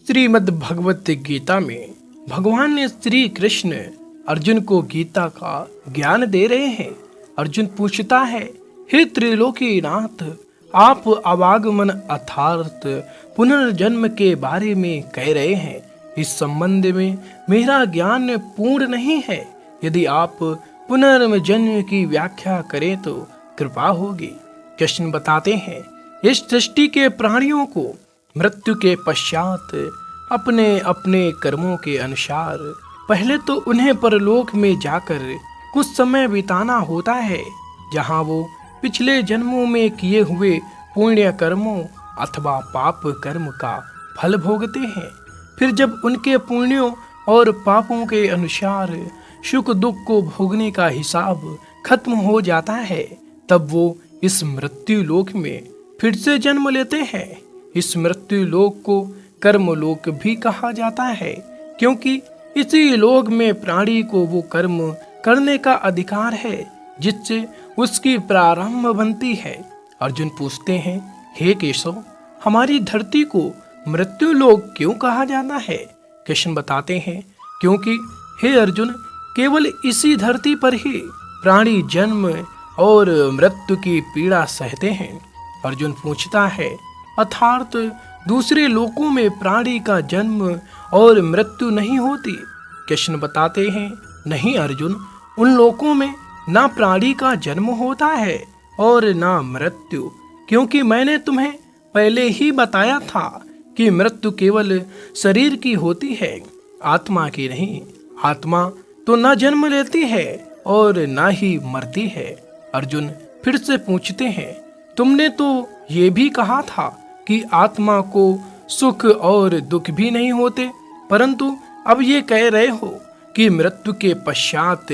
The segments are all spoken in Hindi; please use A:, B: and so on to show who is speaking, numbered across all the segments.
A: श्रीमद् भगवत गीता में भगवान श्री कृष्ण अर्जुन को गीता का ज्ञान दे रहे हैं। अर्जुन पूछता है, हे त्रिलोकीनाथ, आप आवागमन अर्थात पुनर्जन्म के बारे में कह रहे हैं। इस संबंध में मेरा ज्ञान पूर्ण नहीं है। यदि आप पुनर्जन्म की व्याख्या करें तो कृपा होगी। कृष्ण बताते हैं, इस सृष्टि के प्राणियों को मृत्यु के पश्चात अपने अपने कर्मों के अनुसार पहले तो उन्हें परलोक में जाकर कुछ समय बिताना होता है, जहां वो पिछले जन्मों में किए हुए पुण्य कर्मों अथवा पाप कर्म का फल भोगते हैं। फिर जब उनके पुण्यों और पापों के अनुसार सुख दुख को भोगने का हिसाब खत्म हो जाता है, तब वो इस मृत्यु लोक में फिर से जन्म लेते हैं। इस मृत्यु लोक को कर्म लोक भी कहा जाता है, क्योंकि इसी लोक में प्राणी को वो कर्म करने का अधिकार है जिससे उसकी प्रारंभ बनती है। अर्जुन पूछते हैं, हे केशव, हमारी धरती को मृत्यु लोक क्यों कहा जाता है? कृष्ण बताते हैं, क्योंकि हे अर्जुन, केवल इसी धरती पर ही प्राणी जन्म और मृत्यु की पीड़ा सहते हैं। अर्जुन पूछता है, अर्थात दूसरे लोकों में प्राणी का जन्म और मृत्यु नहीं होती? कृष्ण बताते हैं, नहीं अर्जुन, उन लोकों में ना प्राणी का जन्म होता है और ना मृत्यु, क्योंकि मैंने तुम्हें पहले ही बताया था कि मृत्यु केवल शरीर की होती है, आत्मा की नहीं। आत्मा तो न जन्म लेती है और ना ही मरती है। अर्जुन फिर से पूछते हैं, तुमने तो ये भी कहा था कि आत्मा को सुख और दुख भी नहीं होते, परंतु अब ये कह रहे हो कि मृत्यु के पश्चात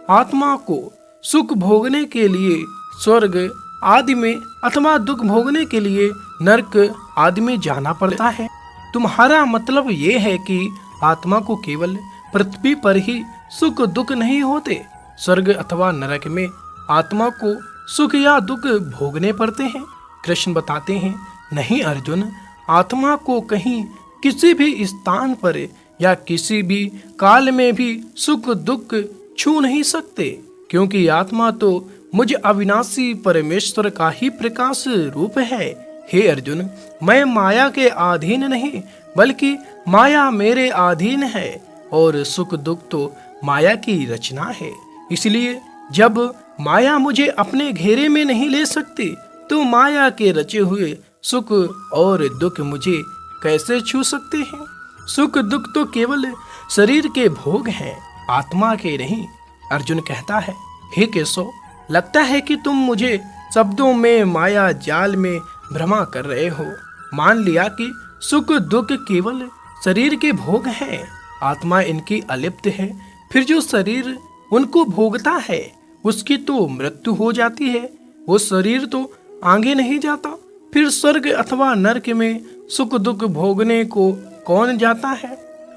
A: आत्मा को सुख भोगने के लिए स्वर्ग आदि में अथवा दुख भोगने के लिए नरक आदि में जाना पड़ता है। तुम्हारा मतलब ये है कि आत्मा को केवल पृथ्वी पर ही सुख दुख नहीं होते, स्वर्ग अथवा नरक में आत्मा को सुख या दुख भोगने पड़ते हैं? कृष्ण बताते हैं, नहीं अर्जुन, आत्मा को कहीं किसी भी स्थान पर या किसी भी काल में भी सुख दुख छू नहीं सकते, क्योंकि आत्मा तो मुझ अविनाशी परमेश्वर का ही प्रकाश रूप है। हे अर्जुन, मैं माया के अधीन नहीं, बल्कि माया मेरे अधीन है और सुख दुख तो माया की रचना है। इसलिए जब माया मुझे अपने घेरे में नहीं ले सकती, तो माया के रचे हुए सुख और दुख मुझे कैसे छू सकते हैं? सुख दुख तो केवल शरीर के भोग हैं, आत्मा के नहीं। अर्जुन कहता है, हे केशव, लगता है कि तुम मुझे शब्दों में माया जाल में भ्रमा कर रहे हो। मान लिया कि सुख दुख केवल शरीर के भोग हैं, आत्मा इनकी अलिप्त है। फिर जो शरीर उनको भोगता है उसकी तो मृत्यु हो जाती है, वो शरीर तो आगे नहीं जाता। फिर स्वर्ग अथवा नरक में सुख दुख भोगने को कौन जाता है?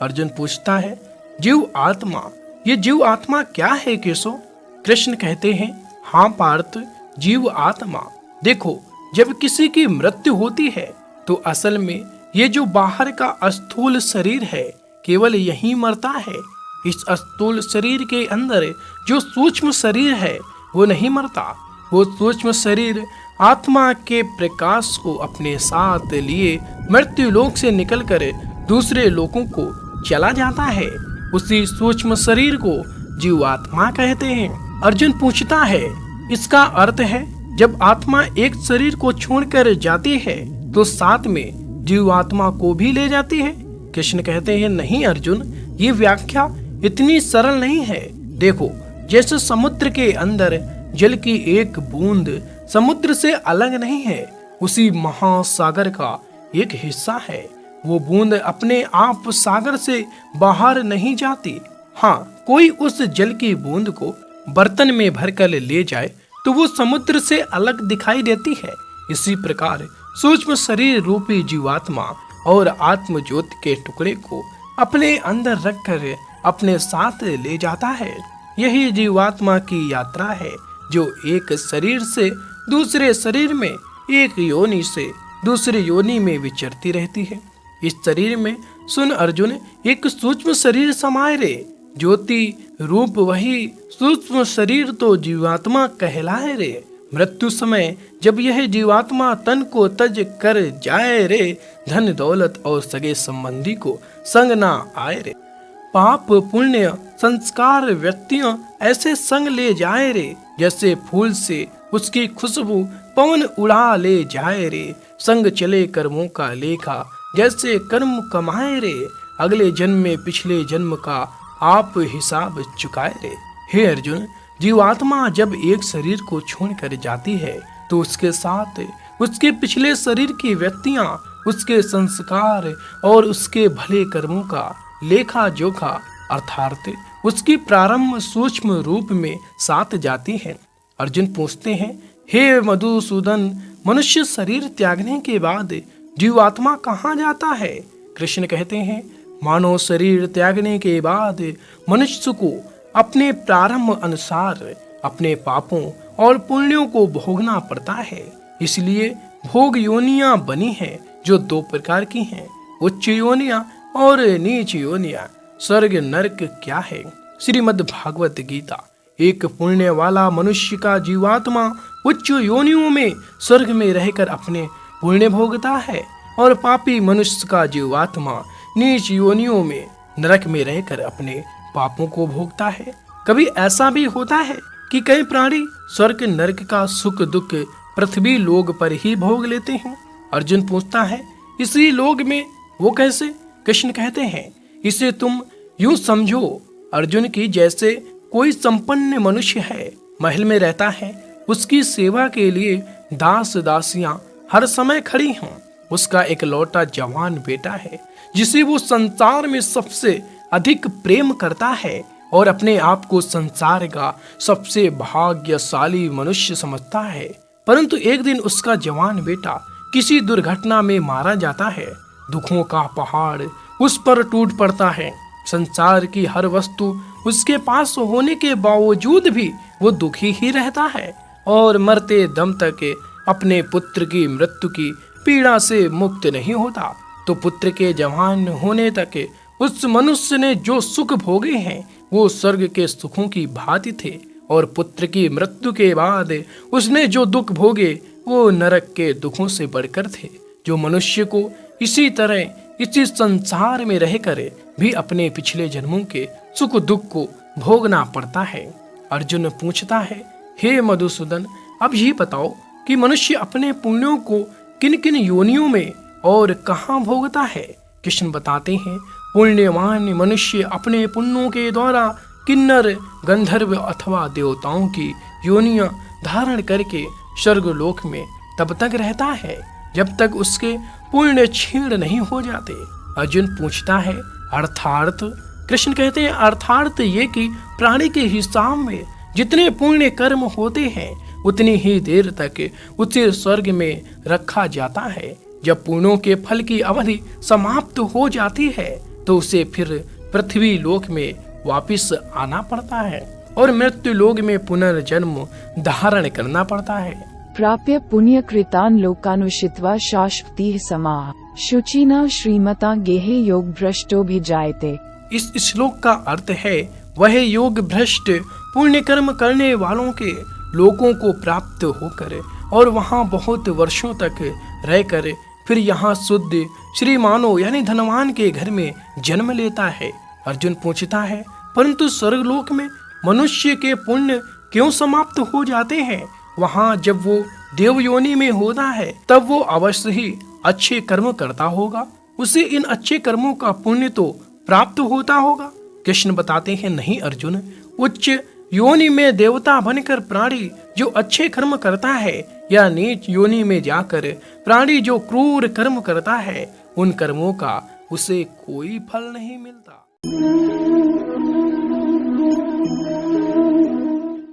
A: अर्जुन पूछता है, जीव आत्मा, ये जीव आत्मा क्या है केशव? कृष्ण कहते हैं, हाँ पार्थ, जीव आत्मा देखो, जब किसी की मृत्यु होती है तो असल में ये जो बाहर का स्थूल शरीर है केवल यही मरता है। इस स्थूल शरीर के अंदर जो सूक्ष्म शरीर है वो नहीं मरता। वो सूक्ष्म शरीर आत्मा के प्रकाश को अपने साथ लिए मृत्यु लोक से निकलकर दूसरे लोकों को चला जाता है। उसी सूक्ष्म शरीर को जीव आत्मा कहते हैं। अर्जुन पूछता है, इसका अर्थ है जब आत्मा एक शरीर को छोड़कर जाती है तो साथ में जीव आत्मा को भी ले जाती है? कृष्ण कहते हैं, नहीं अर्जुन, ये व्याख्या इतनी सरल नहीं है। देखो, जैसे समुद्र के अंदर जल की एक बूंद समुद्र से अलग नहीं है, उसी महासागर का एक हिस्सा है। वो बूंद अपने आप सागर से बाहर नहीं जाती। हाँ, कोई उस जल की बूंद को बर्तन में भरकर ले जाए तो वो समुद्र से अलग दिखाई देती है। इसी प्रकार सूक्ष्म शरीर रूपी जीवात्मा और आत्म ज्योति के टुकड़े को अपने अंदर रखकर अपने साथ ले जाता है। यही जीवात्मा की यात्रा है, जो एक शरीर से दूसरे शरीर में, एक योनि से दूसरे योनि में विचरती रहती है। इस शरीर में सुन अर्जुन एक सूक्ष्म शरीर समाये रे। ज्योति रूप वही सूक्ष्म शरीर तो जीवात्मा कहलाए रे। मृत्यु समय जब यह जीवात्मा तन को तज कर जाए रे, धन दौलत और सगे संबंधी को संग ना आए रे। पाप पुण्य संस्कार व्यक्तियों ऐसे संग ले जाए रे, जैसे फूल से उसकी खुशबू पवन उड़ा ले जाए रे। संग चले कर्मों का लेखा, जैसे कर्म कमाए रे। अगले जन्म में पिछले जन्म का आप हिसाब चुकाए रे। हे अर्जुन, जीवात्मा जब एक शरीर को छोड़कर जाती है तो उसके साथ उसके पिछले शरीर की व्यक्तियां, उसके संस्कार और उसके भले कर्मों का लेखा जोखा अर्थात उसकी प्रारंभ सूक्ष्म रूप में साथ जाती है। अर्जुन पूछते हैं, हे मधुसूदन, मनुष्य शरीर त्यागने के बाद जीवात्मा कहाँ जाता है? कृष्ण कहते हैं, मानव शरीर त्यागने के बाद मनुष्य को अपने प्रारंभ अनुसार अपने पापों और पुण्यों को भोगना पड़ता है। इसलिए भोग योनियां बनी हैं, जो दो प्रकार की हैं, उच्च योनियां और नीच योनियां। स्वर्ग नरक क्या है? श्रीमद् भागवत गीता। एक पुण्य वाला मनुष्य का जीवात्मा उच्च योनियों में स्वर्ग में रहकर अपने पुण्य भोगता है, और पापी मनुष्य का जीवात्मा नीच योनियों में नरक में रहकर अपने पापों को भोगता है। कभी ऐसा भी होता है कि कई प्राणी स्वर्ग नरक का सुख दुख पृथ्वी लोक पर ही भोग लेते हैं। अर्जुन पूछता है, इसी लोक में वो कैसे? कृष्ण कहते हैं, इसे तुम यूं समझो अर्जुन की, जैसे कोई संपन्न मनुष्य है, महल में रहता है, उसकी सेवा के लिए दास दासियां हर समय खड़ी हों। उसका एक लौटा जवान बेटा है, जिसे वो संसार में सबसे अधिक प्रेम करता है और अपने आप को संसार का सबसे भाग्यशाली मनुष्य समझता है। परंतु एक दिन उसका जवान बेटा किसी दुर्घटना में मारा जाता है। दुखों का पहाड़ उस पर टूट पड़ता है। संसार की हर वस्तु उसके पास होने के बावजूद भी वो दुखी ही रहता है और मरते दम तक अपने पुत्र की मृत्यु की पीड़ा से मुक्त नहीं होता। तो पुत्र के जवान होने तक उस मनुष्य ने जो सुख भोगे हैं वो स्वर्ग के सुखों की भांति थे, और पुत्र की मृत्यु के बाद उसने जो दुख भोगे वो नरक के दुखों से बढ़कर थे। जो मनुष्य को इसी तरह इसी संसार में रहकर भी अपने पिछले जन्मों के सुख दुख को भोगना पड़ता है। अर्जुन पूछता है, हे मधुसूदन, अब ये बताओ कि मनुष्य अपने पुण्यों को किन किन योनियों में और कहाँ भोगता है? कृष्ण बताते हैं, पुण्यवान मनुष्य अपने पुण्यों के द्वारा किन्नर, गंधर्व अथवा देवताओं की योनियां धारण करके स्वर्गलोक में तब तक रहता है जब तक उसके पुण्य क्षीण नहीं हो जाते। अर्जुन पूछता है, अर्थात? कृष्ण कहते हैं, अर्थात ये कि प्राणी के हिसाब में जितने पुण्य कर्म होते हैं उतनी ही देर तक उसे स्वर्ग में रखा जाता है। जब पुण्यों के फल की अवधि समाप्त हो जाती है तो उसे फिर पृथ्वी लोक में वापिस आना पड़ता है और मृत्यु लोक में पुनर्जन्म धारण करना पड़ता है।
B: प्राप्य पुण्य कृतान लोकानुषित्वा शाश्वती समाः शुचिना श्रीमता गेहे योग भ्रष्टो भी जायते।
A: इस श्लोक का अर्थ है, वह योग भ्रष्ट पुण्य कर्म करने वालों के लोगों को प्राप्त होकर और वहाँ बहुत वर्षों तक रहकर फिर यहाँ शुद्ध श्रीमानो यानी धनवान के घर में जन्म लेता है। अर्जुन पूछता है, परंतु स्वर्गलोक में मनुष्य के पुण्य क्यों समाप्त हो जाते हैं? वहाँ जब वो देव योनि में होता है तब वो अवश्य ही अच्छे कर्म करता होगा, उसे इन अच्छे कर्मों का पुण्य तो प्राप्त होता होगा। कृष्ण बताते हैं, नहीं अर्जुन, उच्च योनि में देवता बनकर प्राणी जो अच्छे कर्म करता है या नीच योनि में जाकर प्राणी जो क्रूर कर्म करता है, उन कर्मों का उसे कोई फल नहीं मिलता।